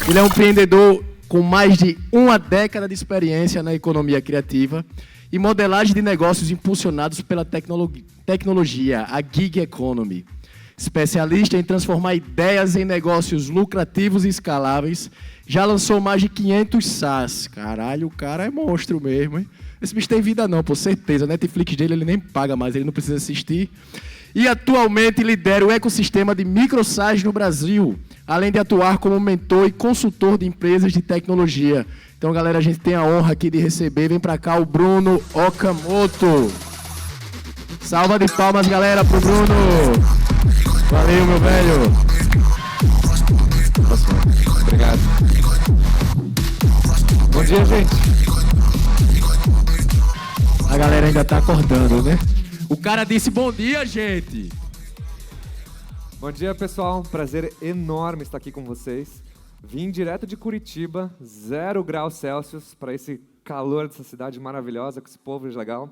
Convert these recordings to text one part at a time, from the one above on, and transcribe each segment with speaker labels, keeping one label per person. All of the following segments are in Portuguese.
Speaker 1: Ele é um empreendedor com mais de uma década de experiência na economia criativa e modelagem de negócios impulsionados pela tecnologia, a Gig Economy. Especialista em transformar ideias em negócios lucrativos e escaláveis, já lançou mais de 500 SaaS. Caralho, o cara é monstro mesmo, hein? Esse bicho tem vida não, por certeza. A Netflix dele ele nem paga mais, ele não precisa assistir. E atualmente lidera o ecossistema de micro-SaaS no Brasil, além de atuar como mentor e consultor de empresas de tecnologia. Então, galera, a gente tem a honra aqui de receber, vem pra cá, o Bruno Okamoto. Salva de palmas, galera, pro Bruno. Valeu, meu velho.
Speaker 2: Obrigado. Bom dia, gente.
Speaker 1: A galera ainda tá acordando, né? O cara disse bom dia, gente.
Speaker 2: Bom dia, pessoal. Prazer enorme estar aqui com vocês. Vim direto de Curitiba, 0 graus Celsius, para esse calor dessa cidade maravilhosa, com esse povo legal.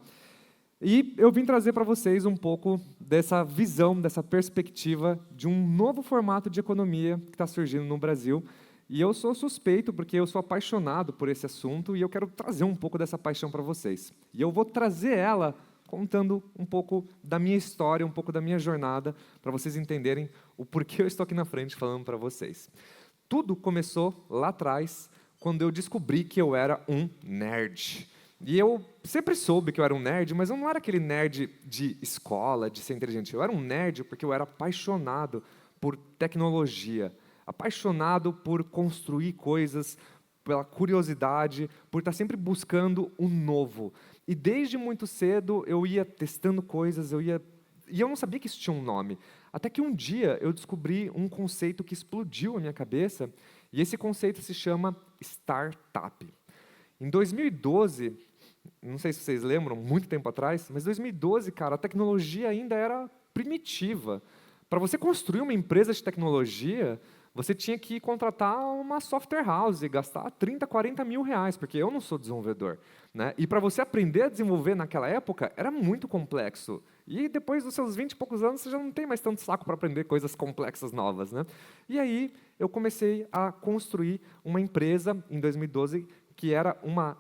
Speaker 2: E eu vim trazer para vocês um pouco dessa visão, dessa perspectiva de um novo formato de economia que está surgindo no Brasil. E eu sou suspeito porque eu sou apaixonado por esse assunto e eu quero trazer um pouco dessa paixão para vocês. E eu vou trazer ela contando um pouco da minha história, um pouco da minha jornada, para vocês entenderem o porquê eu estou aqui na frente falando para vocês. Tudo começou lá atrás, quando eu descobri que eu era um nerd. E eu sempre soube que eu era um nerd, mas eu não era aquele nerd de escola, de ser inteligente. Eu era um nerd porque eu era apaixonado por tecnologia, apaixonado por construir coisas, pela curiosidade, por estar sempre buscando o novo. E desde muito cedo eu ia testando coisas, e eu não sabia que isso tinha um nome. Até que um dia eu descobri um conceito que explodiu a minha cabeça, e esse conceito se chama startup. Em 2012, não sei se vocês lembram, muito tempo atrás, mas em 2012, cara, a tecnologia ainda era primitiva. Para você construir uma empresa de tecnologia, você tinha que contratar uma software house e gastar 30, 40 mil reais, porque eu não sou desenvolvedor, né? E para você aprender a desenvolver naquela época, era muito complexo. E depois dos seus 20 e poucos anos, você já não tem mais tanto saco para aprender coisas complexas novas, né? E aí, eu comecei a construir uma empresa em 2012, que era uma...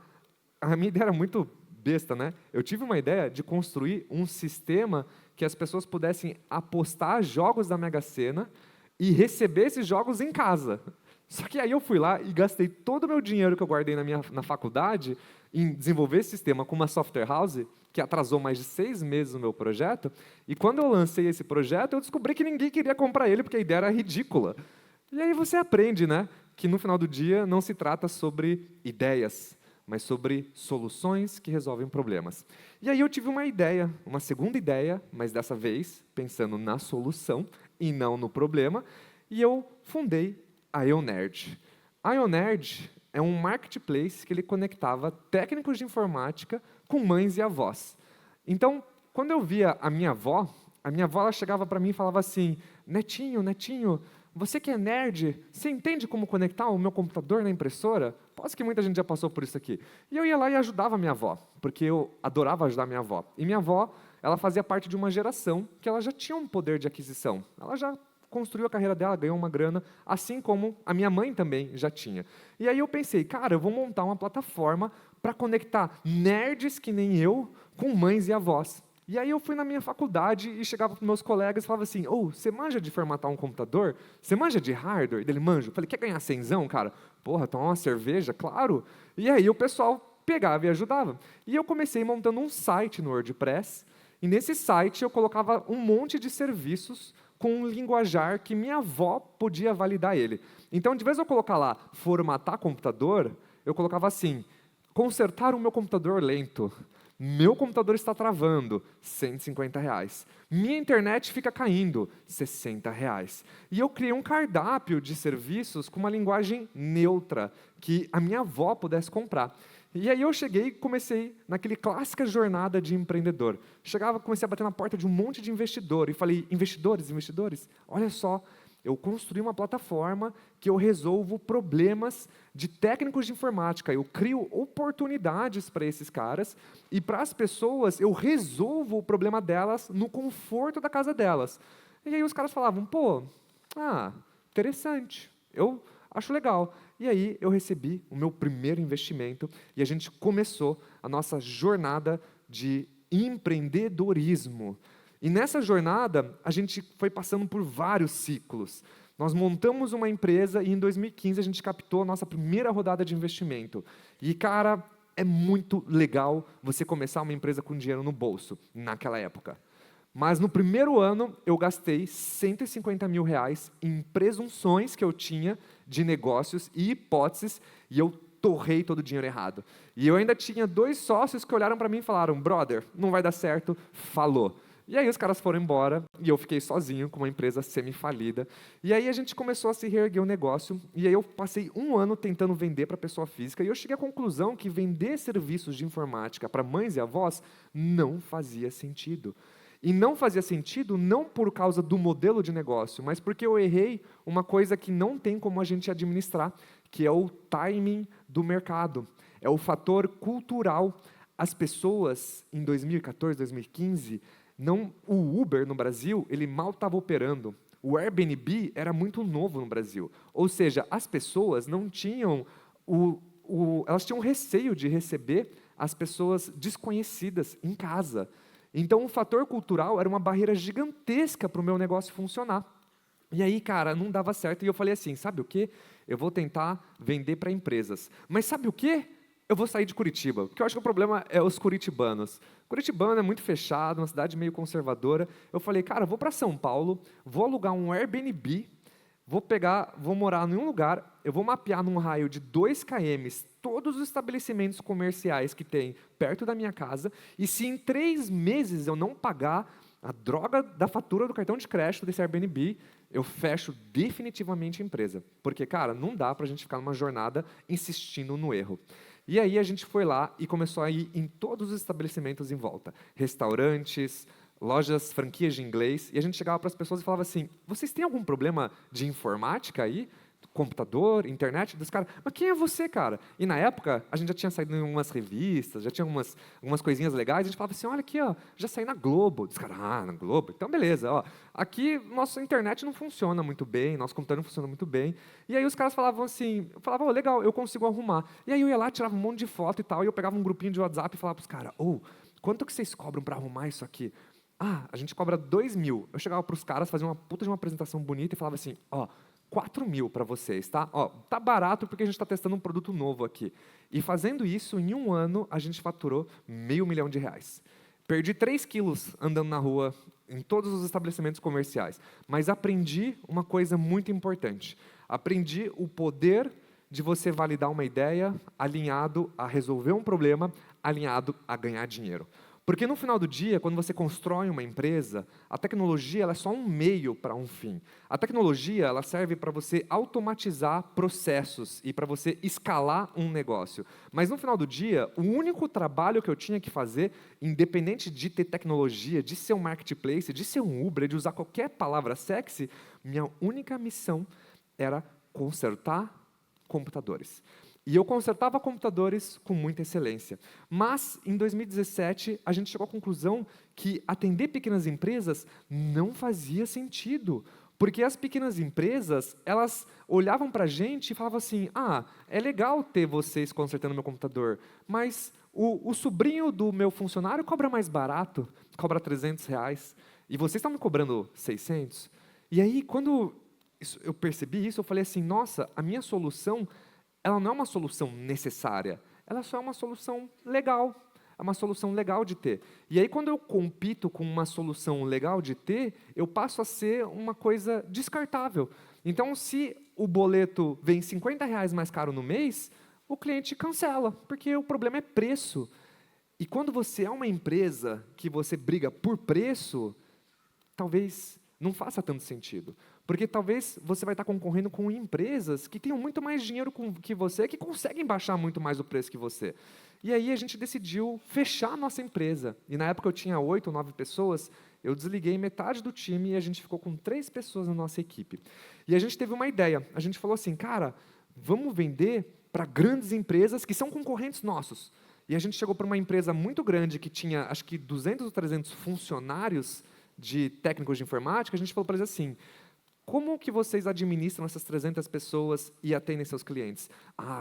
Speaker 2: A minha ideia era muito besta, né? Eu tive uma ideia de construir um sistema que as pessoas pudessem apostar jogos da Mega Sena e receber esses jogos em casa. Só que aí eu fui lá e gastei todo o meu dinheiro que eu guardei na faculdade em desenvolver esse sistema com uma software house, que atrasou mais de 6 meses o meu projeto, e quando eu lancei esse projeto, eu descobri que ninguém queria comprar ele, porque a ideia era ridícula. E aí você aprende, né, que no final do dia não se trata sobre ideias, mas sobre soluções que resolvem problemas. E aí eu tive uma ideia, uma segunda ideia, mas dessa vez pensando na solução e não no problema, e eu fundei a IONerd. A IONerd é um marketplace que ele conectava técnicos de informática com mães e avós. Então, quando eu via a minha avó ela chegava para mim e falava assim: Netinho, Netinho, você que é nerd, você entende como conectar o meu computador na impressora? Posso que muita gente já passou por isso aqui. E eu ia lá e ajudava a minha avó, porque eu adorava ajudar a minha avó. E minha avó, ela fazia parte de uma geração que ela já tinha um poder de aquisição. Ela já construiu a carreira dela, ganhou uma grana, assim como a minha mãe também já tinha. E aí eu pensei, cara, eu vou montar uma plataforma para conectar nerds que nem eu com mães e avós. E aí eu fui na minha faculdade e chegava para meus colegas e falava assim: você manja de formatar um computador? Você manja de hardware? Dele, manjo. Falei, quer ganhar cenzão, cara? Porra, tomar uma cerveja? Claro. E aí o pessoal pegava e ajudava. E eu comecei montando um site no WordPress, e nesse site eu colocava um monte de serviços com um linguajar que minha avó podia validar ele. Então, de vez eu colocar lá, formatar computador, eu colocava assim: consertar o meu computador lento. Meu computador está travando, R$150. Minha internet fica caindo, R$60. E eu criei um cardápio de serviços com uma linguagem neutra, que a minha avó pudesse comprar. E aí eu cheguei e comecei naquele clássica jornada de empreendedor. Chegava, comecei a bater na porta de um monte de investidor e falei: investidores, olha só, eu construí uma plataforma que eu resolvo problemas de técnicos de informática. Eu crio oportunidades para esses caras e para as pessoas eu resolvo o problema delas no conforto da casa delas. E aí os caras falavam: interessante, eu acho legal. E aí eu recebi o meu primeiro investimento e a gente começou a nossa jornada de empreendedorismo. E nessa jornada, a gente foi passando por vários ciclos. Nós montamos uma empresa e em 2015 a gente captou a nossa primeira rodada de investimento. E, cara, é muito legal você começar uma empresa com dinheiro no bolso, naquela época. Mas no primeiro ano, eu gastei 150 mil reais em presunções que eu tinha de negócios e hipóteses, e eu torrei todo o dinheiro errado. E eu ainda tinha 2 sócios que olharam para mim e falaram, brother, não vai dar certo, falou. E aí os caras foram embora e eu fiquei sozinho com uma empresa semi-falida. E aí a gente começou a se reerguer o negócio e aí eu passei 1 ano tentando vender para pessoa física e eu cheguei à conclusão que vender serviços de informática para mães e avós não fazia sentido. E não fazia sentido não por causa do modelo de negócio, mas porque eu errei uma coisa que não tem como a gente administrar, que é o timing do mercado. É o fator cultural. As pessoas, em 2014, 2015, o Uber no Brasil, ele mal estava operando. O Airbnb era muito novo no Brasil. Ou seja, as pessoas não tinham elas tinham receio de receber as pessoas desconhecidas em casa. Então, o fator cultural era uma barreira gigantesca para o meu negócio funcionar. E aí, cara, não dava certo. E eu falei assim, sabe o quê? Eu vou tentar vender para empresas. Mas sabe o quê? Eu vou sair de Curitiba, porque eu acho que o problema é os curitibanos. Curitibano é muito fechado, uma cidade meio conservadora. Eu falei, cara, eu vou para São Paulo, vou alugar um Airbnb, vou morar em um lugar, eu vou mapear num raio de 2 km todos os estabelecimentos comerciais que tem perto da minha casa, e se em 3 meses eu não pagar a droga da fatura do cartão de crédito desse Airbnb, eu fecho definitivamente a empresa. Porque, cara, não dá para a gente ficar numa jornada insistindo no erro. E aí a gente foi lá e começou a ir em todos os estabelecimentos em volta. Restaurantes, lojas, franquias de inglês. E a gente chegava para as pessoas e falava assim, vocês têm algum problema de informática aí? Computador, internet, dos caras. Mas quem é você, cara? E na época, a gente já tinha saído em umas revistas, já tinha algumas coisinhas legais, a gente falava assim, olha aqui, ó, já saí na Globo. Os caras, na Globo? Então, beleza, ó. Aqui, nossa internet não funciona muito bem, nosso computador não funciona muito bem. E aí os caras falavam assim, eu legal, eu consigo arrumar. E aí eu ia lá, tirava um monte de foto e tal, e eu pegava um grupinho de WhatsApp e falava para os caras, quanto que vocês cobram para arrumar isso aqui? A gente cobra 2 mil. Eu chegava para os caras, fazia uma puta de uma apresentação bonita e falava assim, 4 mil para vocês, tá? Tá barato porque a gente está testando um produto novo aqui. E fazendo isso, em 1 ano, a gente faturou R$500 mil. Perdi 3 quilos andando na rua, em todos os estabelecimentos comerciais. Mas aprendi uma coisa muito importante. Aprendi o poder de você validar uma ideia alinhado a resolver um problema, alinhado a ganhar dinheiro. Porque no final do dia, quando você constrói uma empresa, a tecnologia ela é só um meio para um fim. A tecnologia ela serve para você automatizar processos e para você escalar um negócio. Mas no final do dia, o único trabalho que eu tinha que fazer, independente de ter tecnologia, de ser um marketplace, de ser um Uber, de usar qualquer palavra sexy, minha única missão era consertar computadores. E eu consertava computadores com muita excelência. Mas, em 2017, a gente chegou à conclusão que atender pequenas empresas não fazia sentido. Porque as pequenas empresas, elas olhavam para a gente e falavam assim, é legal ter vocês consertando meu computador, mas o sobrinho do meu funcionário cobra mais barato, cobra R$300, e vocês estão me cobrando 600? E aí, quando eu percebi isso, eu falei assim, nossa, a minha solução ela não é uma solução necessária, ela só é uma solução legal, é uma solução legal de ter. E aí, quando eu compito com uma solução legal de ter, eu passo a ser uma coisa descartável. Então, se o boleto vem R$50 mais caro no mês, o cliente cancela, porque o problema é preço. E quando você é uma empresa que você briga por preço, talvez não faça tanto sentido. Porque talvez você vai estar concorrendo com empresas que tenham muito mais dinheiro que você, que conseguem baixar muito mais o preço que você. E aí a gente decidiu fechar a nossa empresa. E na época eu tinha 8 ou 9 pessoas, eu desliguei metade do time e a gente ficou com 3 pessoas na nossa equipe. E a gente teve uma ideia. A gente falou assim, cara, vamos vender para grandes empresas que são concorrentes nossos. E a gente chegou para uma empresa muito grande que tinha, acho que 200 ou 300 funcionários de técnicos de informática. A gente falou para eles assim, como que vocês administram essas 300 pessoas e atendem seus clientes?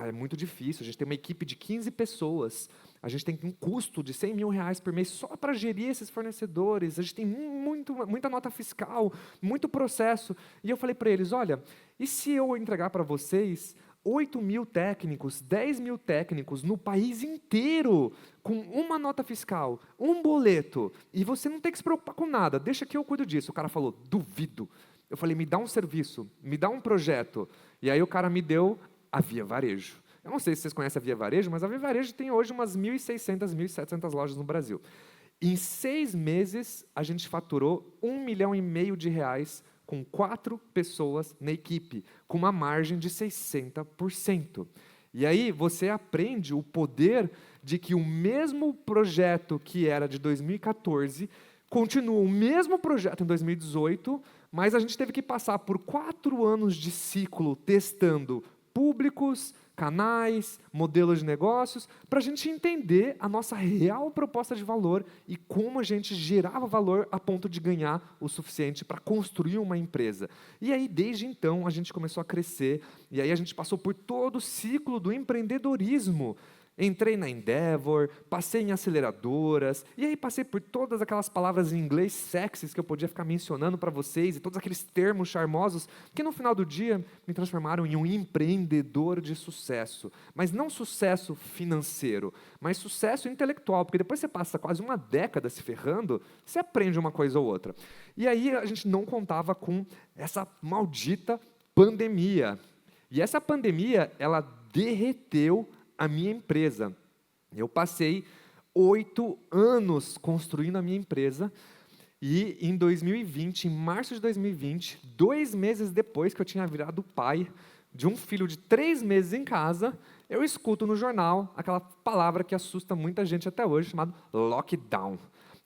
Speaker 2: É muito difícil, a gente tem uma equipe de 15 pessoas, a gente tem um custo de R$100 mil por mês só para gerir esses fornecedores, a gente tem muita nota fiscal, muito processo. E eu falei para eles, olha, e se eu entregar para vocês 8 mil técnicos, 10 mil técnicos no país inteiro, com uma nota fiscal, um boleto, e você não tem que se preocupar com nada, deixa que eu cuido disso. O cara falou, duvido. Eu falei, me dá um serviço, me dá um projeto. E aí o cara me deu a Via Varejo. Eu não sei se vocês conhecem a Via Varejo, mas a Via Varejo tem hoje umas 1.600, 1.700 lojas no Brasil. Em 6 meses, a gente faturou R$1,5 milhão com 4 pessoas na equipe, com uma margem de 60%. E aí você aprende o poder de que o mesmo projeto que era de 2014 continua o mesmo projeto em 2018, mas a gente teve que passar por 4 anos de ciclo testando públicos, canais, modelos de negócios, para a gente entender a nossa real proposta de valor e como a gente gerava valor a ponto de ganhar o suficiente para construir uma empresa. E aí, desde então, a gente começou a crescer, e aí a gente passou por todo o ciclo do empreendedorismo. Entrei na Endeavor, passei em aceleradoras, e aí passei por todas aquelas palavras em inglês sexys que eu podia ficar mencionando para vocês, e todos aqueles termos charmosos, que no final do dia me transformaram em um empreendedor de sucesso. Mas não sucesso financeiro, mas sucesso intelectual, porque depois você passa quase uma década se ferrando, você aprende uma coisa ou outra. E aí a gente não contava com essa maldita pandemia. E essa pandemia, ela derreteu a minha empresa. Eu passei 8 anos construindo a minha empresa e em 2020, em março de 2020, 2 meses depois que eu tinha virado pai de um filho de 3 meses em casa, eu escuto no jornal aquela palavra que assusta muita gente até hoje, chamada lockdown.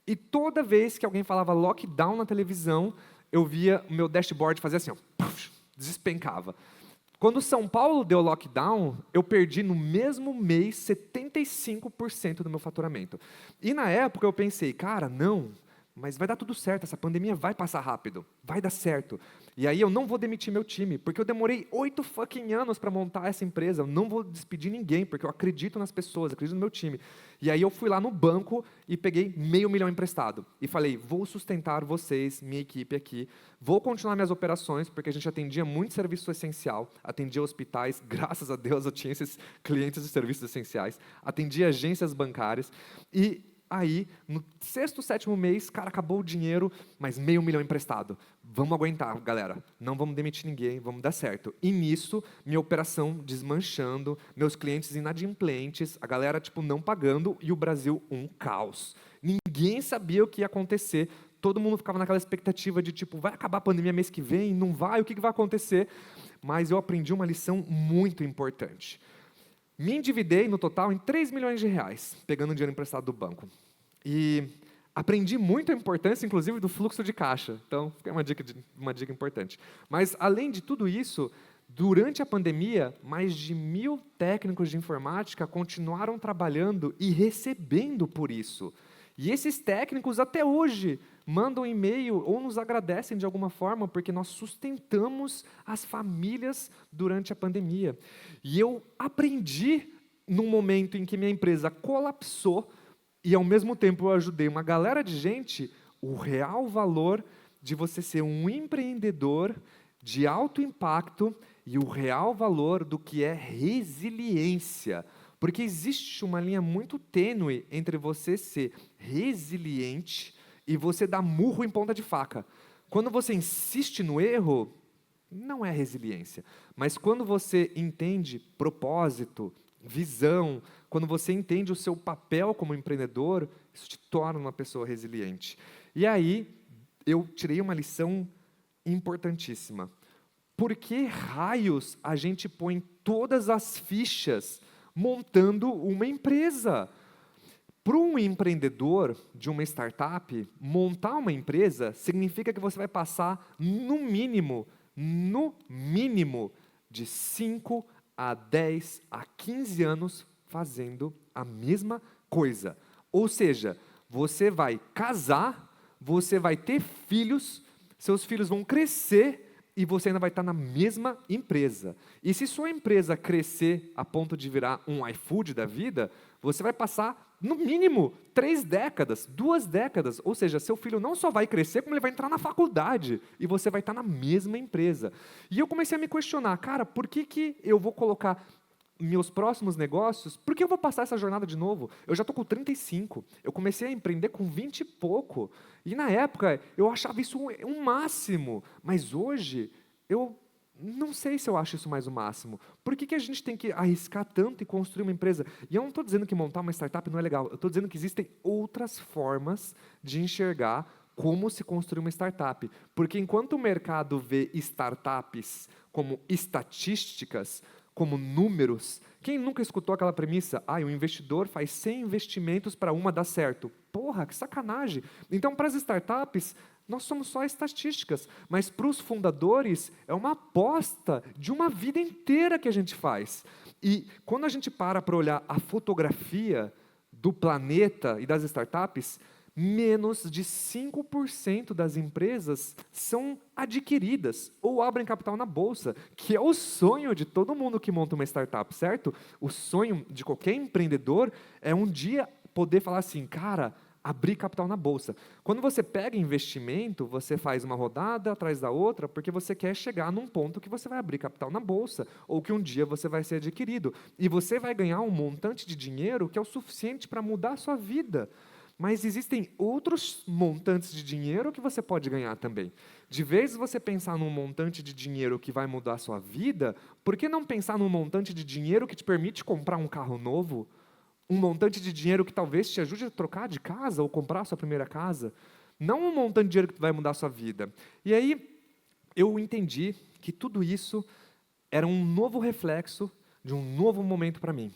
Speaker 2: E toda vez que alguém falava lockdown na televisão, eu via o meu dashboard fazer assim, despencava. Quando São Paulo deu lockdown, eu perdi no mesmo mês 75% do meu faturamento. E na época eu pensei, cara, não, mas vai dar tudo certo, essa pandemia vai passar rápido, vai dar certo. E aí eu não vou demitir meu time, porque eu demorei 8 fucking anos para montar essa empresa, eu não vou despedir ninguém, porque eu acredito nas pessoas, acredito no meu time. E aí eu fui lá no banco e peguei R$500 mil emprestado. E falei, vou sustentar vocês, minha equipe aqui, vou continuar minhas operações, porque a gente atendia muito serviço essencial, atendia hospitais, graças a Deus eu tinha esses clientes de serviços essenciais, atendia agências bancárias, e aí, no 6º, 7º mês, cara, acabou o dinheiro, mas R$500 mil emprestado. Vamos aguentar, galera. Não vamos demitir ninguém, vamos dar certo. E nisso, minha operação desmanchando, meus clientes inadimplentes, a galera, não pagando, e o Brasil um caos. Ninguém sabia o que ia acontecer. Todo mundo ficava naquela expectativa de, vai acabar a pandemia mês que vem? Não vai? O que vai acontecer? Mas eu aprendi uma lição muito importante. Me endividei no total em R$3 milhões, pegando dinheiro emprestado do banco. E aprendi muito a importância, inclusive, do fluxo de caixa. Então, fica uma dica importante. Mas, além de tudo isso, durante a pandemia, mais de 1.000 técnicos de informática continuaram trabalhando e recebendo por isso. E esses técnicos, até hoje, mandam e-mail ou nos agradecem de alguma forma, porque nós sustentamos as famílias durante a pandemia. E eu aprendi, num momento em que minha empresa colapsou, e ao mesmo tempo eu ajudei uma galera de gente, o real valor de você ser um empreendedor de alto impacto e o real valor do que é resiliência. Porque existe uma linha muito tênue entre você ser resiliente e você dar murro em ponta de faca. Quando você insiste no erro, não é resiliência. Mas quando você entende propósito, visão, quando você entende o seu papel como empreendedor, isso te torna uma pessoa resiliente. E aí, eu tirei uma lição importantíssima. Por que raios a gente põe todas as fichas montando uma empresa? Para um empreendedor de uma startup, montar uma empresa significa que você vai passar, no mínimo, de 5 a 10 a 15 anos fazendo a mesma coisa. Ou seja, você vai casar, você vai ter filhos, seus filhos vão crescer e você ainda vai estar na mesma empresa. E se sua empresa crescer a ponto de virar um iFood da vida, você vai passar, no mínimo, 3 décadas, 2 décadas. Ou seja, seu filho não só vai crescer, como ele vai entrar na faculdade. E você vai estar na mesma empresa. E eu comecei a me questionar, cara, por que eu vou colocar meus próximos negócios, por que eu vou passar essa jornada de novo? Eu já estou com 35, eu comecei a empreender com 20 e pouco, e na época eu achava isso um máximo, mas hoje eu não sei se eu acho isso mais o máximo. Por que a gente tem que arriscar tanto e construir uma empresa? E eu não estou dizendo que montar uma startup não é legal, eu estou dizendo que existem outras formas de enxergar como se construir uma startup. Porque enquanto o mercado vê startups como estatísticas, como números, quem nunca escutou aquela premissa? O investidor faz 100 investimentos para uma dar certo. Porra, que sacanagem. Então, para as startups, nós somos só estatísticas, mas para os fundadores, é uma aposta de uma vida inteira que a gente faz. E quando a gente para olhar a fotografia do planeta e das startups, menos de 5% das empresas são adquiridas ou abrem capital na bolsa, que é o sonho de todo mundo que monta uma startup, certo? O sonho de qualquer empreendedor é um dia poder falar assim, cara, abrir capital na bolsa. Quando você pega investimento, você faz uma rodada atrás da outra, porque você quer chegar num ponto que você vai abrir capital na bolsa, ou que um dia você vai ser adquirido. E você vai ganhar um montante de dinheiro que é o suficiente para mudar a sua vida. Mas existem outros montantes de dinheiro que você pode ganhar também. De vez você pensar num montante de dinheiro que vai mudar a sua vida, por que não pensar num montante de dinheiro que te permite comprar um carro novo? Um montante de dinheiro que talvez te ajude a trocar de casa ou comprar a sua primeira casa? Não um montante de dinheiro que vai mudar a sua vida. E aí, eu entendi que tudo isso era um novo reflexo de um novo momento para mim.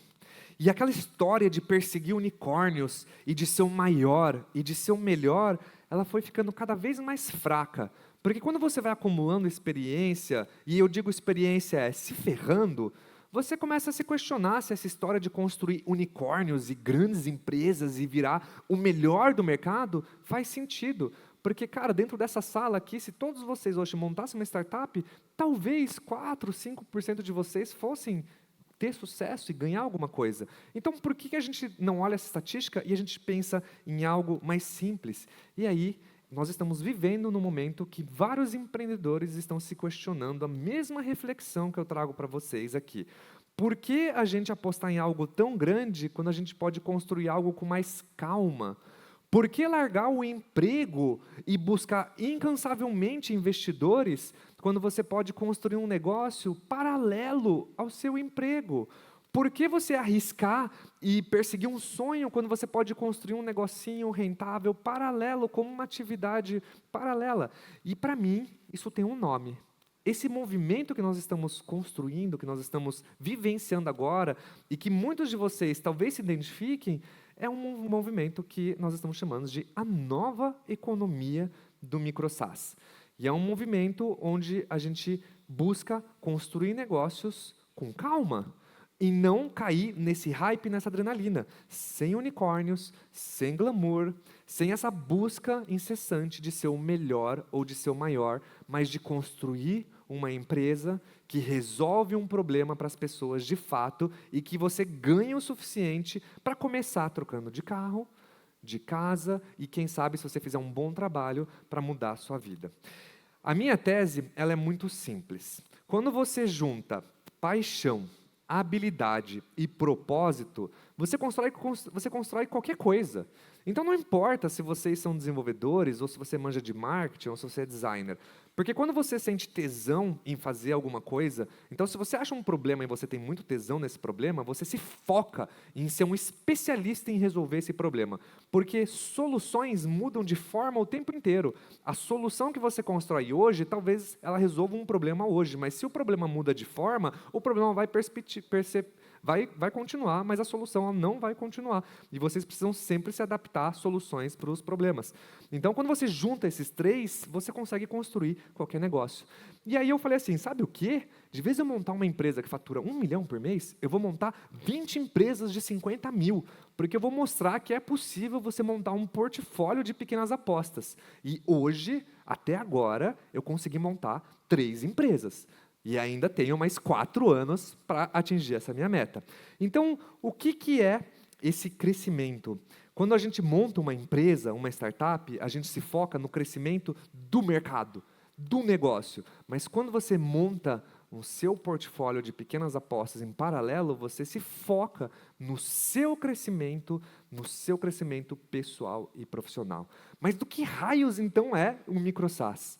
Speaker 2: E aquela história de perseguir unicórnios e de ser o maior e de ser o melhor, ela foi ficando cada vez mais fraca. Porque quando você vai acumulando experiência, e eu digo experiência é se ferrando, você começa a se questionar se essa história de construir unicórnios e grandes empresas e virar o melhor do mercado faz sentido. Porque, cara, dentro dessa sala aqui, se todos vocês hoje montassem uma startup, talvez 4, 5% de vocês fossem ter sucesso e ganhar alguma coisa. Então, por que a gente não olha essa estatística e a gente pensa em algo mais simples? E aí, nós estamos vivendo num momento que vários empreendedores estão se questionando a mesma reflexão que eu trago para vocês aqui. Por que a gente apostar em algo tão grande quando a gente pode construir algo com mais calma? Por que largar o emprego e buscar incansavelmente investidores quando você pode construir um negócio paralelo ao seu emprego? Por que você arriscar e perseguir um sonho quando você pode construir um negocinho rentável paralelo, como uma atividade paralela? E para mim, isso tem um nome. Esse movimento que nós estamos construindo, que nós estamos vivenciando agora, e que muitos de vocês talvez se identifiquem, é um movimento que nós estamos chamando de a nova economia do micro-SaaS. E é um movimento onde a gente busca construir negócios com calma e não cair nesse hype, nessa adrenalina, sem unicórnios, sem glamour, sem essa busca incessante de ser o melhor ou de ser o maior, mas de construir uma empresa que resolve um problema para as pessoas de fato e que você ganha o suficiente para começar trocando de carro, de casa e, quem sabe, se você fizer um bom trabalho, para mudar a sua vida. A minha tese, ela é muito simples. Quando você junta paixão, habilidade e propósito, você constrói qualquer coisa. Então não importa se vocês são desenvolvedores, ou se você manja de marketing, ou se você é designer. Porque quando você sente tesão em fazer alguma coisa, então se você acha um problema e você tem muito tesão nesse problema, você se foca em ser um especialista em resolver esse problema. Porque soluções mudam de forma o tempo inteiro. A solução que você constrói hoje, talvez ela resolva um problema hoje, mas se o problema muda de forma, o problema vai vai continuar, mas a solução ela não vai continuar. E vocês precisam sempre se adaptar a soluções para os problemas. Então, quando você junta esses três, você consegue construir qualquer negócio. E aí eu falei assim, sabe o quê? De vez eu montar uma empresa que fatura 1 milhão por mês, eu vou montar 20 empresas de 50 mil, porque eu vou mostrar que é possível você montar um portfólio de pequenas apostas. E hoje, até agora, eu consegui montar 3 empresas. E ainda tenho mais 4 anos para atingir essa minha meta. Então, o que é esse crescimento? Quando a gente monta uma empresa, uma startup, a gente se foca no crescimento do mercado, do negócio. Mas quando você monta o seu portfólio de pequenas apostas em paralelo, você se foca no seu crescimento pessoal e profissional. Mas do que raios, então, é um micro-SaaS?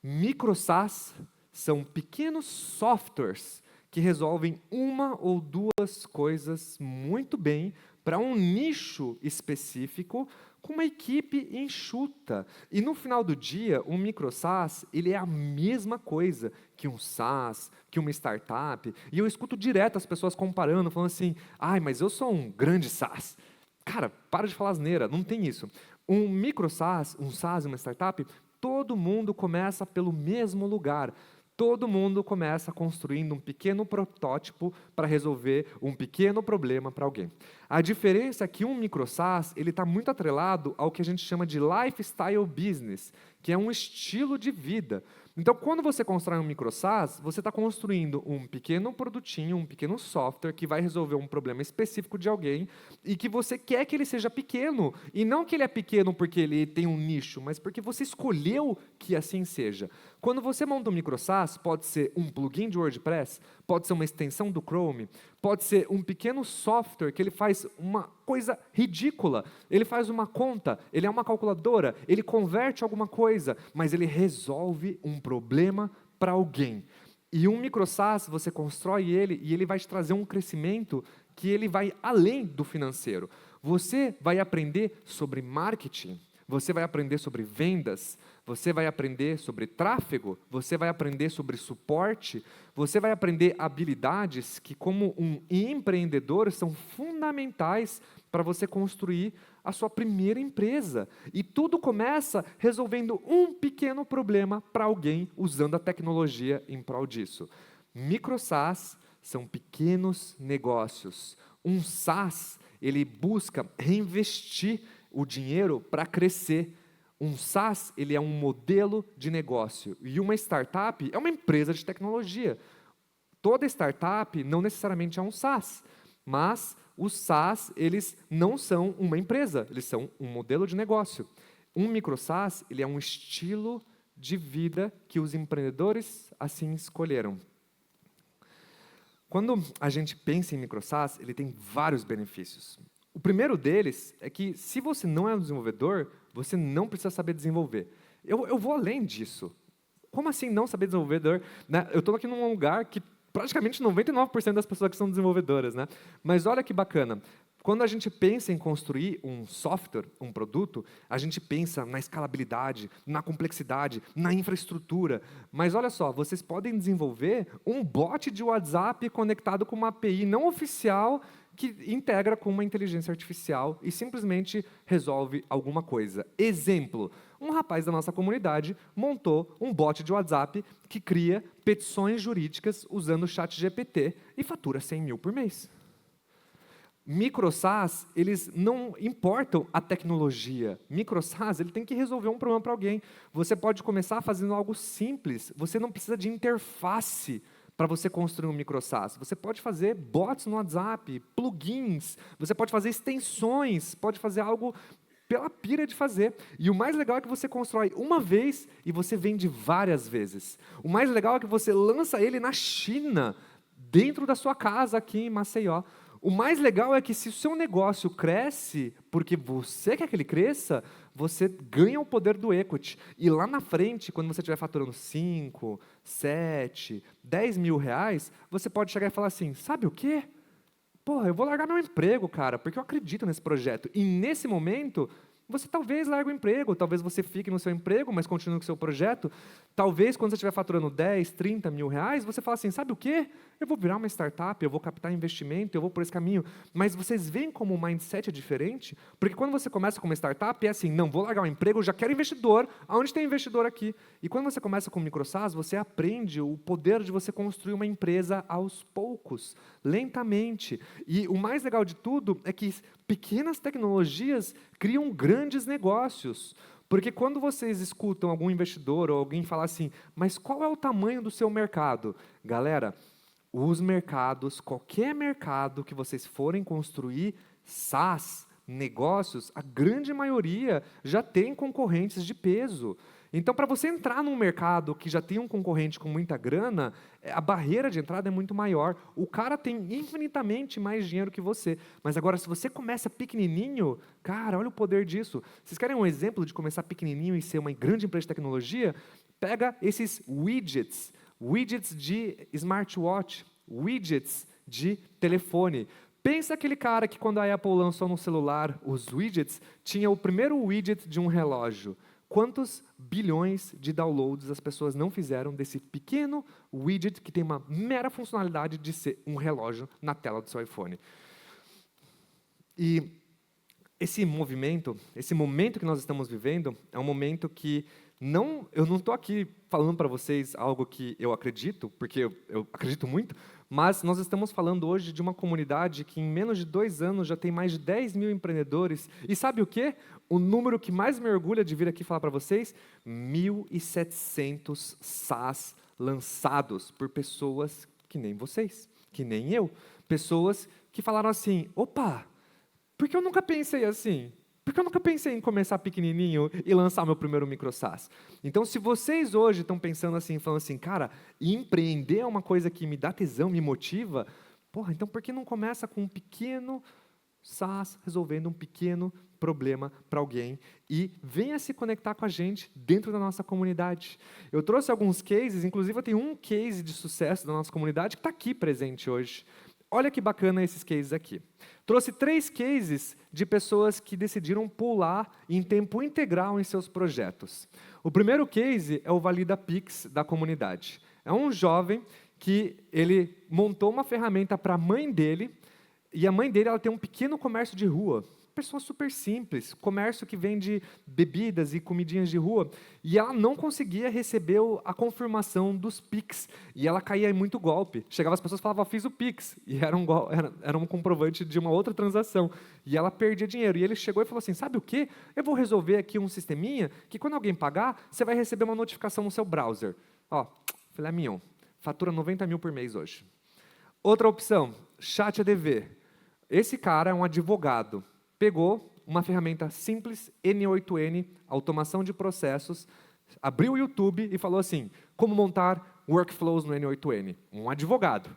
Speaker 2: Micro-SaaS são pequenos softwares que resolvem uma ou duas coisas muito bem para um nicho específico com uma equipe enxuta. E no final do dia, um micro-SaaS, ele é a mesma coisa que um SaaS, que uma startup. E eu escuto direto as pessoas comparando, falando assim, mas eu sou um grande SaaS. Cara, para de falar asneira, não tem isso. Um micro-SaaS, um SaaS e uma startup, todo mundo começa pelo mesmo lugar. Todo mundo começa construindo um pequeno protótipo para resolver um pequeno problema para alguém. A diferença é que um micro-SaaS está muito atrelado ao que a gente chama de lifestyle business, que é um estilo de vida. Então, quando você constrói um micro-SaaS, você está construindo um pequeno produtinho, um pequeno software que vai resolver um problema específico de alguém e que você quer que ele seja pequeno. E não que ele é pequeno porque ele tem um nicho, mas porque você escolheu que assim seja. Quando você monta um micro-SaaS, pode ser um plugin de WordPress, pode ser uma extensão do Chrome, pode ser um pequeno software que ele faz uma coisa ridícula. Ele faz uma conta, ele é uma calculadora, ele converte alguma coisa, mas ele resolve um problema para alguém. E um micro-SaaS, você constrói ele e ele vai te trazer um crescimento que ele vai além do financeiro. Você vai aprender sobre marketing, você vai aprender sobre vendas, você vai aprender sobre tráfego, você vai aprender sobre suporte, você vai aprender habilidades que, como um empreendedor, são fundamentais para você construir a sua primeira empresa. E tudo começa resolvendo um pequeno problema para alguém usando a tecnologia em prol disso. Micro-SaaS são pequenos negócios. Um SaaS, ele busca reinvestir o dinheiro para crescer. Um SaaS, ele é um modelo de negócio. E uma startup é uma empresa de tecnologia. Toda startup não necessariamente é um SaaS, mas os SaaS, eles não são uma empresa, eles são um modelo de negócio. Um micro-SaaS, ele é um estilo de vida que os empreendedores assim escolheram. Quando a gente pensa em micro-SaaS, ele tem vários benefícios. O primeiro deles é que, se você não é um desenvolvedor, você não precisa saber desenvolver. Eu vou além disso. Como assim não saber desenvolvedor? Né? Eu estou aqui num lugar que praticamente 99% das pessoas que são desenvolvedoras. Né? Mas olha que bacana. Quando a gente pensa em construir um software, um produto, a gente pensa na escalabilidade, na complexidade, na infraestrutura. Mas olha só, vocês podem desenvolver um bot de WhatsApp conectado com uma API não oficial que integra com uma inteligência artificial e simplesmente resolve alguma coisa. Exemplo, um rapaz da nossa comunidade montou um bot de WhatsApp que cria petições jurídicas usando o ChatGPT e fatura 100 mil por mês. Micro-SaaS, eles não importam a tecnologia. Micro-SaaS, ele tem que resolver um problema para alguém. Você pode começar fazendo algo simples. Você não precisa de interface para você construir um micro-SaaS. Você pode fazer bots no WhatsApp, plugins, você pode fazer extensões, pode fazer algo pela pira de fazer. E o mais legal é que você constrói uma vez e você vende várias vezes. O mais legal é que você lança ele na China, dentro da sua casa aqui em Maceió. O mais legal é que, se o seu negócio cresce porque você quer que ele cresça, você ganha o poder do equity. E lá na frente, quando você estiver faturando 5, 7, 10 mil reais, você pode chegar e falar assim, sabe o quê? Porra, eu vou largar meu emprego, cara, porque eu acredito nesse projeto. E nesse momento, você talvez largue o emprego, talvez você fique no seu emprego, mas continue com o seu projeto. Talvez, quando você estiver faturando 10, 30 mil reais, você fala assim, sabe o quê? Eu vou virar uma startup, eu vou captar investimento, eu vou por esse caminho. Mas vocês veem como o mindset é diferente? Porque quando você começa com uma startup, é assim, não, vou largar o emprego, eu já quero investidor, aonde tem investidor aqui? E quando você começa com o micro-SaaS, você aprende o poder de você construir uma empresa aos poucos, lentamente. E o mais legal de tudo é que pequenas tecnologias criam grandes negócios. Porque quando vocês escutam algum investidor ou alguém falar assim, mas qual é o tamanho do seu mercado? Galera, os mercados, qualquer mercado que vocês forem construir, SaaS, negócios, a grande maioria já tem concorrentes de peso. Então, para você entrar num mercado que já tem um concorrente com muita grana, a barreira de entrada é muito maior. O cara tem infinitamente mais dinheiro que você. Mas agora, se você começa pequenininho, cara, olha o poder disso. Vocês querem um exemplo de começar pequenininho e ser uma grande empresa de tecnologia? Pega esses widgets, widgets de smartwatch, widgets de telefone. Pensa aquele cara que quando a Apple lançou no celular os widgets, tinha o primeiro widget de um relógio. Quantos bilhões de downloads as pessoas não fizeram desse pequeno widget que tem uma mera funcionalidade de ser um relógio na tela do seu iPhone? E esse momento que nós estamos vivendo, é um momento que eu não estou aqui falando para vocês algo que eu acredito, porque eu acredito muito, mas nós estamos falando hoje de uma comunidade que em menos de 2 anos já tem mais de 10 mil empreendedores. E sabe o quê? O número que mais me orgulha de vir aqui falar para vocês, 1.700 SaaS lançados por pessoas que nem vocês, que nem eu. Pessoas que falaram assim, opa, por que eu nunca pensei assim? Por que eu nunca pensei em começar pequenininho e lançar meu primeiro micro SaaS? Então, se vocês hoje estão pensando assim, falando assim, cara, empreender é uma coisa que me dá tesão, me motiva, porra, então por que não começa com um pequeno SaaS resolvendo um pequeno problema para alguém e venha se conectar com a gente dentro da nossa comunidade? Eu trouxe alguns cases, inclusive eu tenho um case de sucesso da nossa comunidade que está aqui presente hoje. Olha que bacana esses cases aqui. Trouxe 3 cases de pessoas que decidiram pular em tempo integral em seus projetos. O primeiro case é o Valida Pix da comunidade. É um jovem que ele montou uma ferramenta para a mãe dele, e a mãe dele ela tem um pequeno comércio de rua. Pessoa super simples, comércio que vende bebidas e comidinhas de rua, e ela não conseguia receber a confirmação dos Pix, e ela caía em muito golpe. Chegava as pessoas e falavam, fiz o Pix, e era um comprovante de uma outra transação, e ela perdia dinheiro. E ele chegou e falou assim, sabe o quê? Eu vou resolver aqui um sisteminha, que quando alguém pagar, você vai receber uma notificação no seu browser. Ó, filé mignon, fatura 90 mil por mês hoje. Outra opção, ChatADV. Esse cara é um advogado. Pegou uma ferramenta simples, N8N, automação de processos, abriu o YouTube e falou assim, como montar workflows no N8N. Um advogado.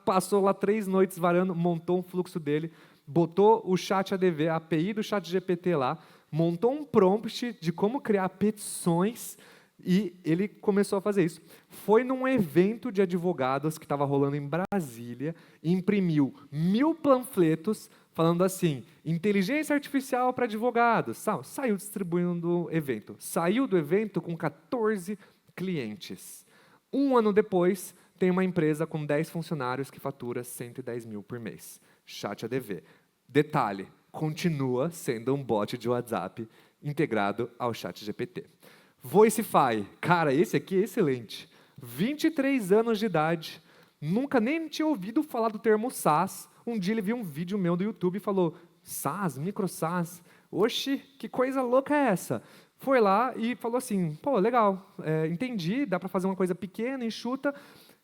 Speaker 2: Passou lá 3 noites varando, montou um fluxo dele, botou o ChatADV, a API do ChatGPT lá, montou um prompt de como criar petições e ele começou a fazer isso. Foi num evento de advogados que estava rolando em Brasília, imprimiu 1000 panfletos falando assim, inteligência artificial para advogados. Saiu distribuindo do evento. Saiu do evento com 14 clientes. 1 ano depois, tem uma empresa com 10 funcionários que fatura 110 mil por mês. ChatADV. Detalhe, continua sendo um bot de WhatsApp integrado ao ChatGPT. Voicify. Cara, esse aqui é excelente. 23 anos de idade, nunca nem tinha ouvido falar do termo SaaS. Um dia ele viu um vídeo meu do YouTube e falou, SaaS, micro SaaS, oxi, que coisa louca é essa? Foi lá e falou assim, pô, legal, entendi, dá para fazer uma coisa pequena, enxuta.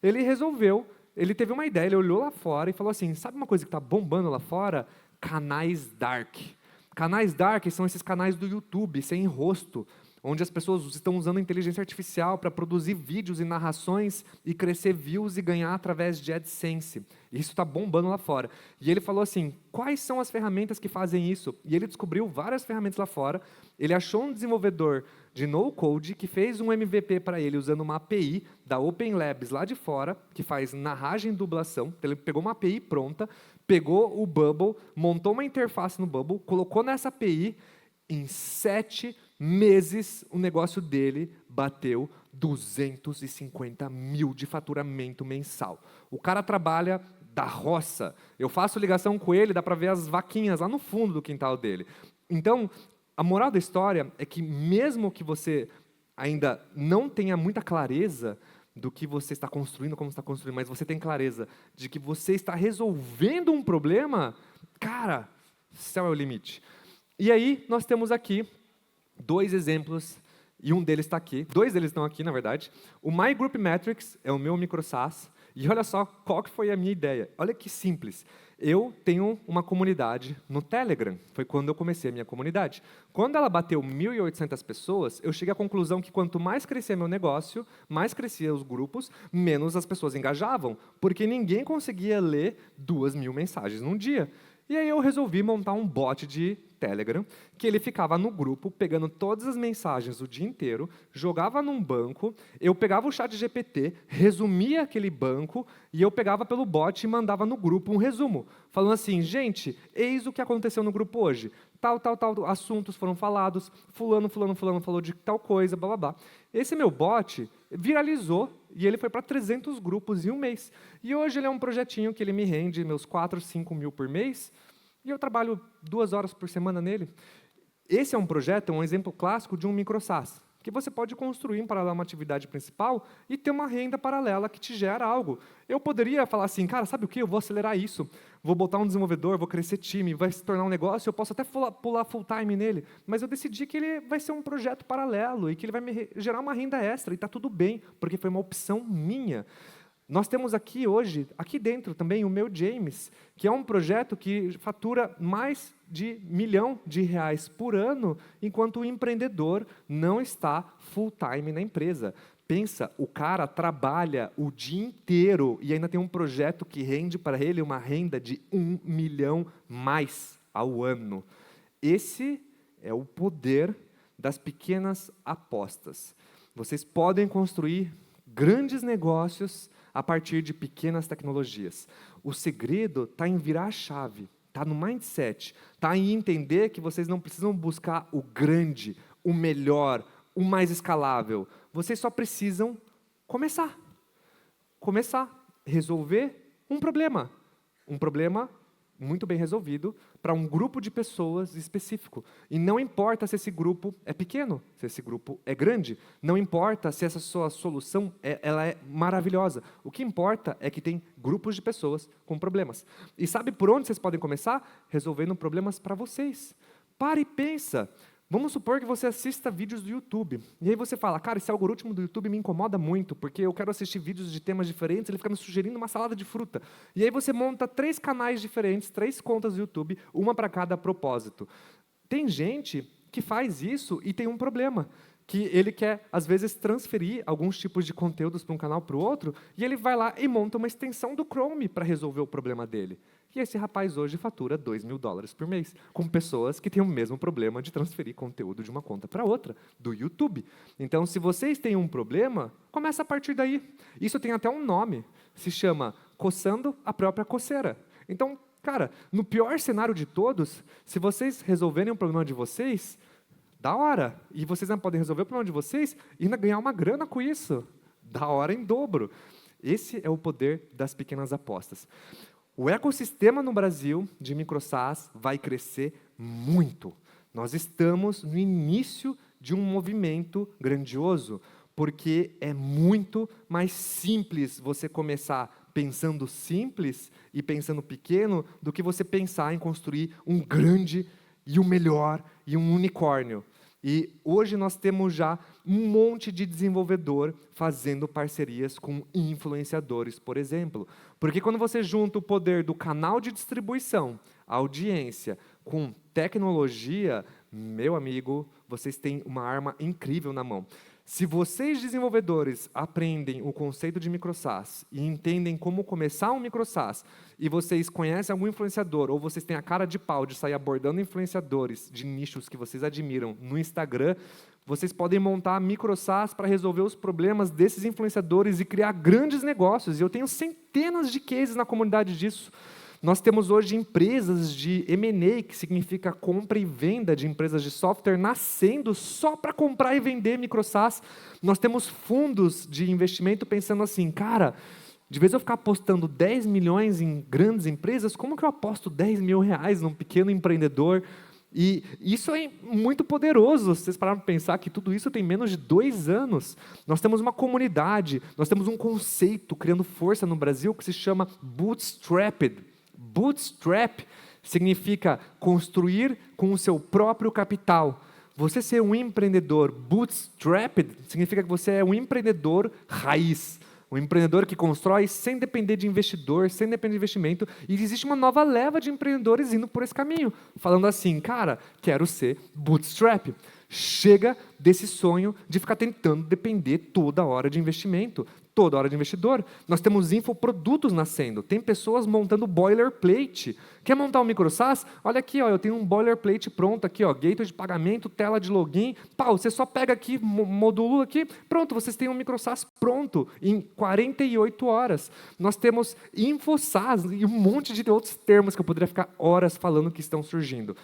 Speaker 2: Ele resolveu, ele teve uma ideia, ele olhou lá fora e falou assim, sabe uma coisa que está bombando lá fora? Canais dark. Canais dark são esses canais do YouTube, sem rosto, onde as pessoas estão usando a inteligência artificial para produzir vídeos e narrações e crescer views e ganhar através de AdSense. Isso está bombando lá fora. E ele falou assim, quais são as ferramentas que fazem isso? E ele descobriu várias ferramentas lá fora. Ele achou um desenvolvedor de no-code que fez um MVP para ele usando uma API da Open Labs lá de fora, que faz narragem e dublação. Então, ele pegou uma API pronta, pegou o Bubble, montou uma interface no Bubble, colocou nessa API, Em 7 meses, o negócio dele bateu 250 mil de faturamento mensal. O cara trabalha da roça. Eu faço ligação com ele, dá para ver as vaquinhas lá no fundo do quintal dele. Então, a moral da história é que mesmo que você ainda não tenha muita clareza do que você está construindo, como está construindo, mas você tem clareza de que você está resolvendo um problema, cara, céu é o limite. E aí, nós temos aqui 2 exemplos, e um deles está aqui. 2 deles estão aqui, na verdade. O My Group Metrics é o meu micro SaaS, e olha só qual que foi a minha ideia. Olha que simples. Eu tenho uma comunidade no Telegram. Foi quando eu comecei a minha comunidade. Quando ela bateu 1.800 pessoas, eu cheguei à conclusão que quanto mais crescia meu negócio, mais crescia os grupos, menos as pessoas engajavam, porque ninguém conseguia ler 2.000 mensagens num dia. E aí eu resolvi montar um bot de Telegram, que ele ficava no grupo, pegando todas as mensagens o dia inteiro, jogava num banco, eu pegava o chat GPT, resumia aquele banco, e eu pegava pelo bot e mandava no grupo um resumo, falando assim, gente, eis o que aconteceu no grupo hoje. Tal, assuntos foram falados, fulano falou de tal coisa, blá, blá, blá. Esse meu bot viralizou e ele foi para 300 grupos em um mês. E hoje ele é um projetinho que ele me rende meus 4, 5 mil por mês, e eu trabalho 2 horas por semana nele. Esse é um projeto, um exemplo clássico de um micro SaaS, que você pode construir em paralelo a uma atividade principal e ter uma renda paralela que te gera algo. Eu poderia falar assim, cara, sabe o quê? Eu vou acelerar isso, vou botar um desenvolvedor, vou crescer time, vai se tornar um negócio, eu posso até pular full time nele, mas eu decidi que ele vai ser um projeto paralelo e que ele vai me gerar uma renda extra, e está tudo bem, porque foi uma opção minha. Nós temos aqui hoje, aqui dentro também, o meu James, que é um projeto que fatura mais de R$ 1 milhão por ano, enquanto o empreendedor não está full time na empresa. Pensa, o cara trabalha o dia inteiro e ainda tem um projeto que rende para ele uma renda de R$ 1 milhão mais ao ano. Esse é o poder das pequenas apostas. Vocês podem construir grandes negócios a partir de pequenas tecnologias. O segredo está em virar a chave, está no mindset, está em entender que vocês não precisam buscar o grande, o melhor, o mais escalável. Vocês só precisam começar. Resolver um problema muito bem resolvido para um grupo de pessoas específico. E não importa se esse grupo é pequeno, se esse grupo é grande, não importa se essa sua solução ela é maravilhosa. O que importa é que tem grupos de pessoas com problemas. E sabe por onde vocês podem começar? Resolvendo problemas para vocês. Para e pensa. Vamos supor que você assista vídeos do YouTube, e aí você fala, cara, esse algoritmo do YouTube me incomoda muito, porque eu quero assistir vídeos de temas diferentes, ele fica me sugerindo uma salada de fruta. E aí você monta 3 canais diferentes, 3 contas do YouTube, uma para cada propósito. Tem gente que faz isso e tem um problema, que ele quer, às vezes, transferir alguns tipos de conteúdos para um canal para o outro, e ele vai lá e monta uma extensão do Chrome para resolver o problema dele. E esse rapaz hoje fatura $2 mil por mês, com pessoas que têm o mesmo problema de transferir conteúdo de uma conta para outra, do YouTube. Então, se vocês têm um problema, começa a partir daí. Isso tem até um nome, se chama coçando a própria coceira. Então, cara, no pior cenário de todos, se vocês resolverem um problema de vocês, da hora. E vocês não podem resolver o problema de vocês e ainda ganhar uma grana com isso. Da hora em dobro. Esse é o poder das pequenas apostas. O ecossistema no Brasil de micro SaaS vai crescer muito. Nós estamos no início de um movimento grandioso, porque é muito mais simples você começar pensando simples e pensando pequeno do que você pensar em construir um grande e o melhor e um unicórnio. E hoje nós temos já um monte de desenvolvedor fazendo parcerias com influenciadores, por exemplo. Porque quando você junta o poder do canal de distribuição, a audiência, com tecnologia, meu amigo, vocês têm uma arma incrível na mão. Se vocês, desenvolvedores, aprendem o conceito de micro SaaS e entendem como começar um micro SaaS, e vocês conhecem algum influenciador, ou vocês têm a cara de pau de sair abordando influenciadores de nichos que vocês admiram no Instagram, vocês podem montar micro SaaS para resolver os problemas desses influenciadores e criar grandes negócios. E eu tenho centenas de cases na comunidade disso. Nós temos hoje empresas de M&A, que significa compra e venda de empresas de software, nascendo só para comprar e vender micro-SaaS. Nós temos fundos de investimento pensando assim, cara, de vez eu ficar apostando 10 milhões em grandes empresas, como que eu aposto 10 mil reais num pequeno empreendedor? E isso é muito poderoso, vocês pararam para pensar que tudo isso tem menos de 2 anos. Nós temos uma comunidade, nós temos um conceito criando força no Brasil que se chama Bootstrapped. Bootstrap significa construir com o seu próprio capital. Você ser um empreendedor bootstrapped significa que você é um empreendedor raiz. Um empreendedor que constrói sem depender de investidor, sem depender de investimento. E existe uma nova leva de empreendedores indo por esse caminho. Falando assim, cara, quero ser bootstrap. Chega desse sonho de ficar tentando depender toda hora de investimento, toda hora de investidor. Nós temos infoprodutos nascendo. Tem pessoas montando boilerplate. Quer montar um micro-SaaS? Olha aqui, ó, eu tenho um boilerplate pronto aqui, ó, gateway de pagamento, tela de login. Pau, você só pega aqui, módulo aqui, pronto, vocês têm um micro-SaaS pronto em 48 horas. Nós temos InfoSaaS e um monte de outros termos que eu poderia ficar horas falando que estão surgindo.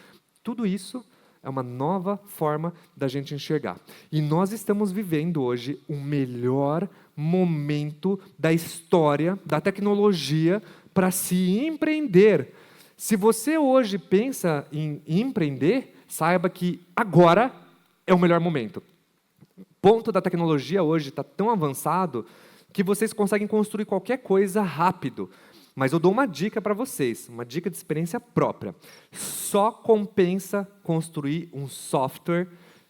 Speaker 2: Tudo isso é uma nova forma da gente enxergar. E nós estamos vivendo hoje o melhor momento da história, da tecnologia, para se empreender. Se você hoje pensa em empreender, saiba que agora é o melhor momento. O ponto da tecnologia hoje está tão avançado que vocês conseguem construir qualquer coisa rápido. Mas eu dou uma dica para vocês, uma dica de experiência própria. Só compensa construir um software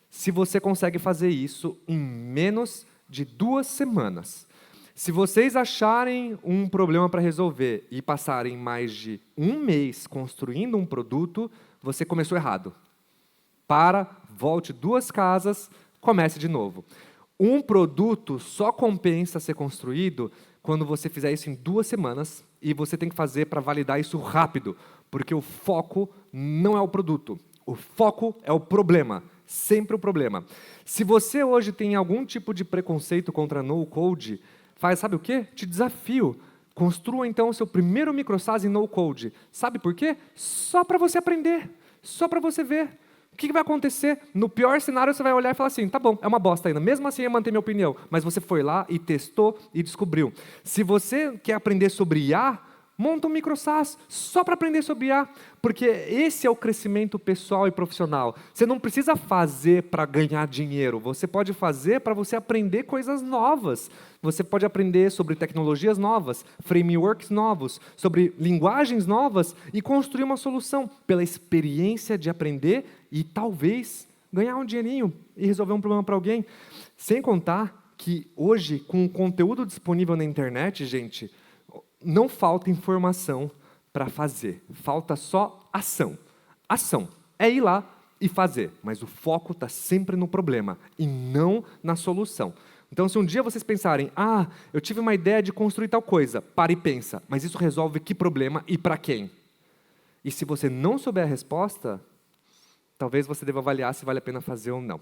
Speaker 2: se você consegue fazer isso em menos de 2 semanas. Se vocês acharem um problema para resolver e passarem mais de 1 mês construindo um produto, você começou errado. Volte 2 casas, comece de novo. Um produto só compensa ser construído quando você fizer isso em 2 semanas, e você tem que fazer para validar isso rápido, porque o foco não é o produto, o foco é o problema, sempre o problema. Se você hoje tem algum tipo de preconceito contra no-code, sabe o quê? Te desafio. Construa então o seu primeiro micro-SaaS em no-code. Sabe por quê? Só para você aprender, só para você ver. O que vai acontecer? No pior cenário, você vai olhar e falar assim, tá bom, é uma bosta ainda. Mesmo assim, eu mantenho minha opinião. Mas você foi lá e testou e descobriu. Se você quer aprender sobre IA, monta um micro-SaaS só para aprender sobre IA. Porque esse é o crescimento pessoal e profissional. Você não precisa fazer para ganhar dinheiro. Você pode fazer para você aprender coisas novas. Você pode aprender sobre tecnologias novas, frameworks novos, sobre linguagens novas e construir uma solução pela experiência de aprender e talvez ganhar um dinheirinho e resolver um problema para alguém. Sem contar que hoje, com o conteúdo disponível na internet, gente, não falta informação para fazer, falta só ação. Ação é ir lá e fazer, mas o foco está sempre no problema e não na solução. Então, se um dia vocês pensarem, eu tive uma ideia de construir tal coisa, para e pensa, mas isso resolve que problema e para quem? E se você não souber a resposta, talvez você deva avaliar se vale a pena fazer ou não.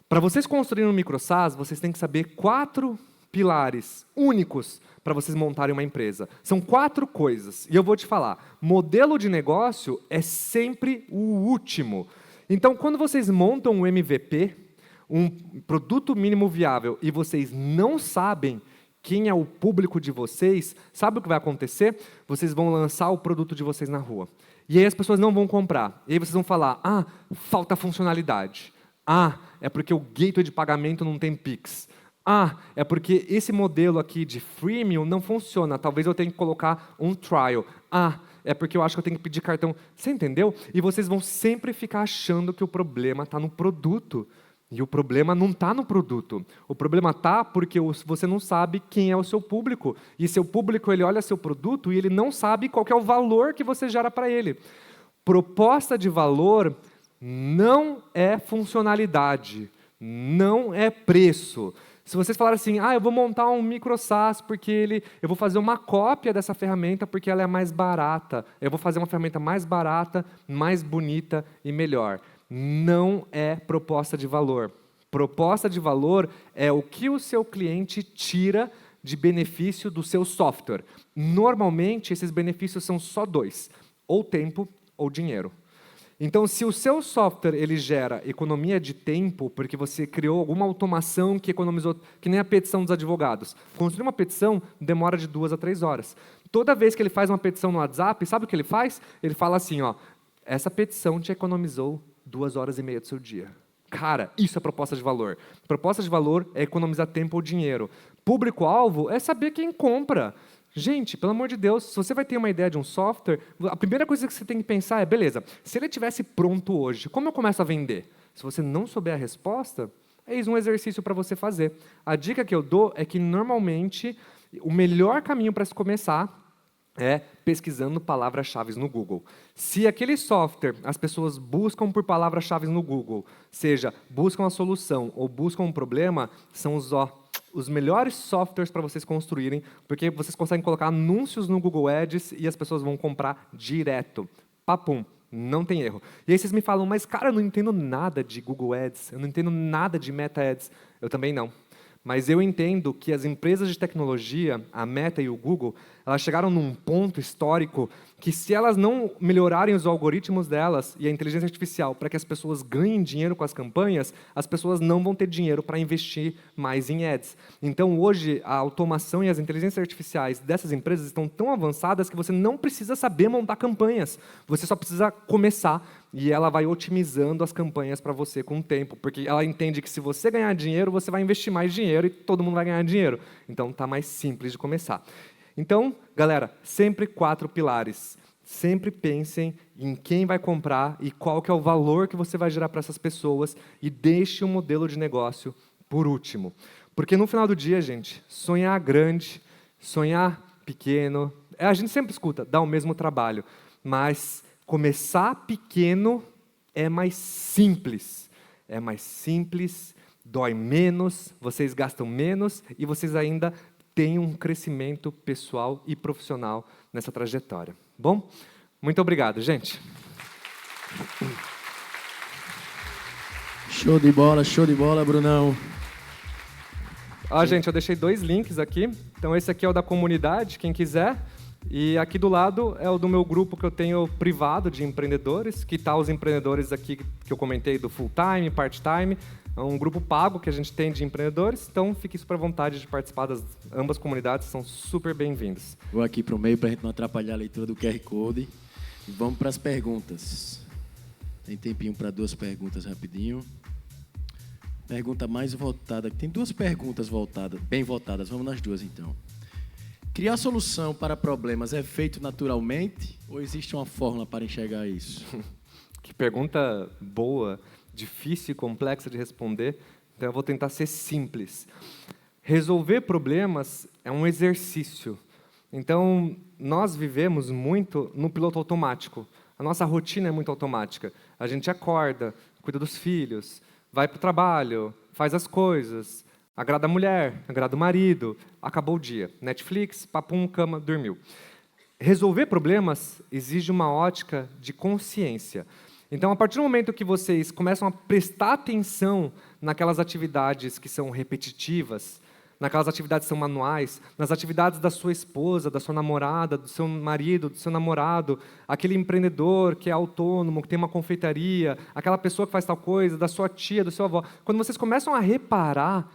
Speaker 2: Para vocês construírem um micro-SaaS, vocês têm que saber 4 pilares únicos para vocês montarem uma empresa. São 4 coisas, e eu vou te falar. Modelo de negócio é sempre o último. Então, quando vocês montam um MVP, um produto mínimo viável, e vocês não sabem quem é o público de vocês, sabe o que vai acontecer? Vocês vão lançar o produto de vocês na rua. E aí as pessoas não vão comprar. E aí vocês vão falar, falta funcionalidade. É porque o gateway de pagamento não tem Pix. É porque esse modelo aqui de freemium não funciona. Talvez eu tenha que colocar um trial. É porque eu acho que eu tenho que pedir cartão. Você entendeu? E vocês vão sempre ficar achando que o problema está no produto. E o problema não está no produto. O problema está porque você não sabe quem é o seu público. E seu público, ele olha seu produto e ele não sabe qual que é o valor que você gera para ele. Proposta de valor não é funcionalidade, não é preço. Se vocês falarem assim, eu vou montar um micro-SaaS porque eu vou fazer uma cópia dessa ferramenta porque ela é mais barata. Eu vou fazer uma ferramenta mais barata, mais bonita e melhor. Não é proposta de valor. Proposta de valor é o que o seu cliente tira de benefício do seu software. Normalmente, esses benefícios são só 2, ou tempo ou dinheiro. Então, se o seu software ele gera economia de tempo, porque você criou alguma automação que economizou, que nem a petição dos advogados. Construir uma petição demora de 2 a 3 horas. Toda vez que ele faz uma petição no WhatsApp, sabe o que ele faz? Ele fala assim, ó, essa petição te economizou 2 horas e meia do seu dia. Cara, isso é proposta de valor. Proposta de valor é economizar tempo ou dinheiro. Público-alvo é saber quem compra. Gente, pelo amor de Deus, se você vai ter uma ideia de um software, a primeira coisa que você tem que pensar é, beleza, se ele estivesse pronto hoje, como eu começo a vender? Se você não souber a resposta, eis um exercício para você fazer. A dica que eu dou é que, normalmente, o melhor caminho para se começar é pesquisando palavras-chave no Google. Se aquele software, as pessoas buscam por palavras-chave no Google, seja, buscam a solução ou buscam um problema, são os melhores softwares para vocês construírem, porque vocês conseguem colocar anúncios no Google Ads e as pessoas vão comprar direto. Papum, não tem erro. E aí vocês me falam, mas cara, eu não entendo nada de Google Ads, eu não entendo nada de Meta Ads. Eu também não. Mas eu entendo que as empresas de tecnologia, a Meta e o Google, elas chegaram num ponto histórico que, se elas não melhorarem os algoritmos delas e a inteligência artificial para que as pessoas ganhem dinheiro com as campanhas, as pessoas não vão ter dinheiro para investir mais em ads. Então, hoje, a automação e as inteligências artificiais dessas empresas estão tão avançadas que você não precisa saber montar campanhas. Você só precisa começar e ela vai otimizando as campanhas para você com o tempo, porque ela entende que, se você ganhar dinheiro, você vai investir mais dinheiro e todo mundo vai ganhar dinheiro. Então, está mais simples de começar. Então, galera, sempre 4 pilares. Sempre pensem em quem vai comprar e qual que é o valor que você vai gerar para essas pessoas, e deixe o modelo de negócio por último. Porque no final do dia, gente, sonhar grande, sonhar pequeno, a gente sempre escuta, dá o mesmo trabalho, mas começar pequeno é mais simples. É mais simples, dói menos, vocês gastam menos e vocês ainda tem um crescimento pessoal e profissional nessa trajetória. Bom? Muito obrigado, gente.
Speaker 1: Show de bola, Brunão.
Speaker 2: Gente, eu deixei 2 links aqui. Então, esse aqui é o da comunidade, quem quiser. E aqui do lado é o do meu grupo que eu tenho privado de empreendedores, que tá os empreendedores aqui que eu comentei do full-time, part-time. É um grupo pago que a gente tem de empreendedores, então fique super à vontade de participar das ambas comunidades, são super bem-vindos.
Speaker 1: Vou aqui para o meio para a gente não atrapalhar a leitura do QR Code. E vamos para as perguntas. Tem tempinho para 2 perguntas rapidinho. Pergunta mais votada. Tem 2 perguntas bem votadas, vamos nas 2 então. Criar solução para problemas é feito naturalmente ou existe uma fórmula para enxergar isso?
Speaker 2: Que pergunta boa. Difícil e complexa de responder, então eu vou tentar ser simples. Resolver problemas é um exercício. Então, nós vivemos muito no piloto automático. A nossa rotina é muito automática. A gente acorda, cuida dos filhos, vai para o trabalho, faz as coisas, agrada a mulher, agrada o marido, acabou o dia. Netflix, papum, cama, dormiu. Resolver problemas exige uma ótica de consciência. Então, a partir do momento que vocês começam a prestar atenção naquelas atividades que são repetitivas, naquelas atividades que são manuais, nas atividades da sua esposa, da sua namorada, do seu marido, do seu namorado, aquele empreendedor que é autônomo, que tem uma confeitaria, aquela pessoa que faz tal coisa, da sua tia, do seu avô. Quando vocês começam a reparar,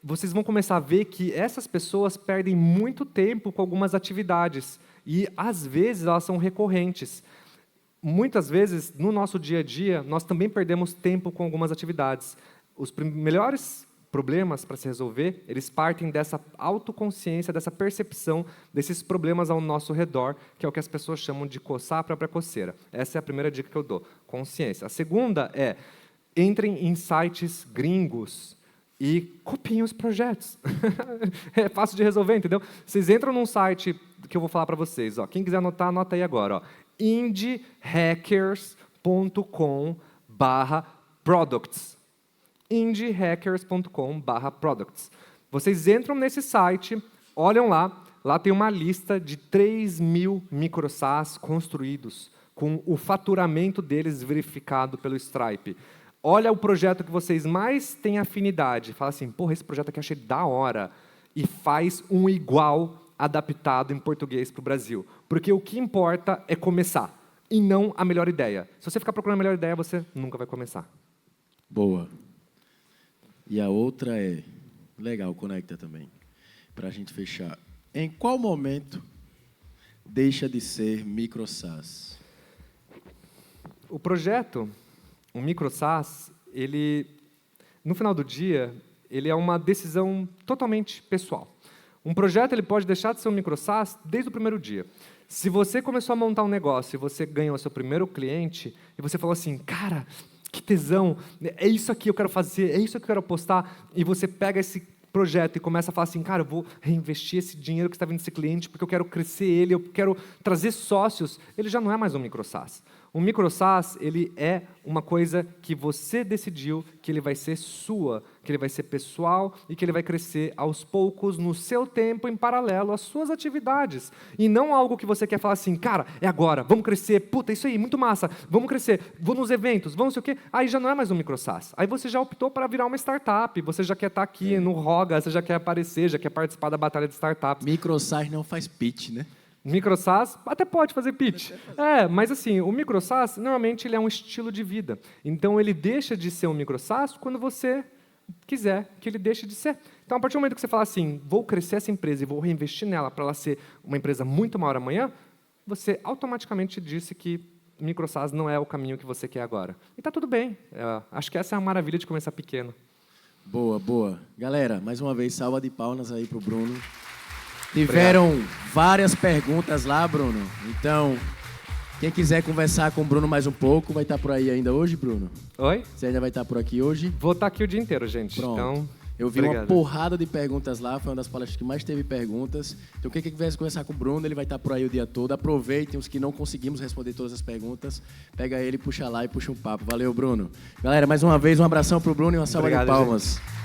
Speaker 2: vocês vão começar a ver que essas pessoas perdem muito tempo com algumas atividades e, às vezes, elas são recorrentes. Muitas vezes, no nosso dia a dia, nós também perdemos tempo com algumas atividades. Os melhores problemas para se resolver, eles partem dessa autoconsciência, dessa percepção desses problemas ao nosso redor, que é o que as pessoas chamam de coçar a própria coceira. Essa é a primeira dica que eu dou, consciência. A segunda é, entrem em sites gringos e copiem os projetos. É fácil de resolver, entendeu? Vocês entram num site que eu vou falar para vocês. Quem quiser anotar, anota aí agora. indiehackers.com/products. indiehackers.com/products. Vocês entram nesse site, olham lá tem uma lista de 3.000 micro-SaaS construídos, com o faturamento deles verificado pelo Stripe. Olha o projeto que vocês mais têm afinidade, fala assim, porra, esse projeto aqui eu achei da hora, e faz um igual adaptado em português para o Brasil. Porque o que importa é começar, e não a melhor ideia. Se você ficar procurando a melhor ideia, você nunca vai começar.
Speaker 1: Boa. E a outra é... Legal, conecta também. Para a gente fechar. Em qual momento deixa de ser micro SaaS?
Speaker 2: O projeto, o micro SaaS, ele, no final do dia, ele é uma decisão totalmente pessoal. Um projeto ele pode deixar de ser um micro SaaS desde o primeiro dia. Se você começou a montar um negócio e você ganhou o seu primeiro cliente e você falou assim, cara, que tesão, é isso aqui que eu quero fazer, é isso que eu quero apostar, e você pega esse projeto e começa a falar assim, cara, eu vou reinvestir esse dinheiro que está vindo desse cliente porque eu quero crescer ele, eu quero trazer sócios, ele já não é mais um micro SaaS. Um micro SaaS, ele é uma coisa que você decidiu que ele vai ser sua, que ele vai ser pessoal e que ele vai crescer aos poucos no seu tempo, em paralelo às suas atividades. E não algo que você quer falar assim, cara, é agora, vamos crescer, puta, isso aí, muito massa, vamos crescer, vou nos eventos, vamos sei o quê. Aí já não é mais um micro SaaS. Aí você já optou para virar uma startup, você já quer estar aqui no Roga, você já quer aparecer, já quer participar da batalha de startups.
Speaker 1: Micro SaaS não faz pitch, né?
Speaker 2: Micro SaaS até pode fazer pitch. Mas assim, o micro SaaS, normalmente, ele é um estilo de vida. Então, ele deixa de ser um micro SaaS quando você quiser que ele deixe de ser. Então, a partir do momento que você fala assim, vou crescer essa empresa e vou reinvestir nela para ela ser uma empresa muito maior amanhã, você automaticamente disse que micro SaaS não é o caminho que você quer agora. E está tudo bem. Acho que essa é a maravilha de começar pequeno.
Speaker 1: Boa, boa. Galera, mais uma vez, salva de palmas aí pro Bruno. Tiveram várias perguntas lá, Bruno. Então, quem quiser conversar com o Bruno mais um pouco, vai estar por aí ainda hoje, Bruno?
Speaker 2: Oi?
Speaker 1: Você ainda vai estar por aqui hoje?
Speaker 2: Vou estar aqui o dia inteiro, gente.
Speaker 1: Pronto.
Speaker 2: Então,
Speaker 1: eu vi
Speaker 2: obrigado.
Speaker 1: Uma porrada de perguntas lá, foi uma das palestras que mais teve perguntas. Então, quem quiser conversar com o Bruno, ele vai estar por aí o dia todo. Aproveitem os que não conseguimos responder todas as perguntas. Pega ele, puxa lá e puxa um papo. Valeu, Bruno. Galera, mais uma vez, um abração pro Bruno e uma salva de palmas. Gente.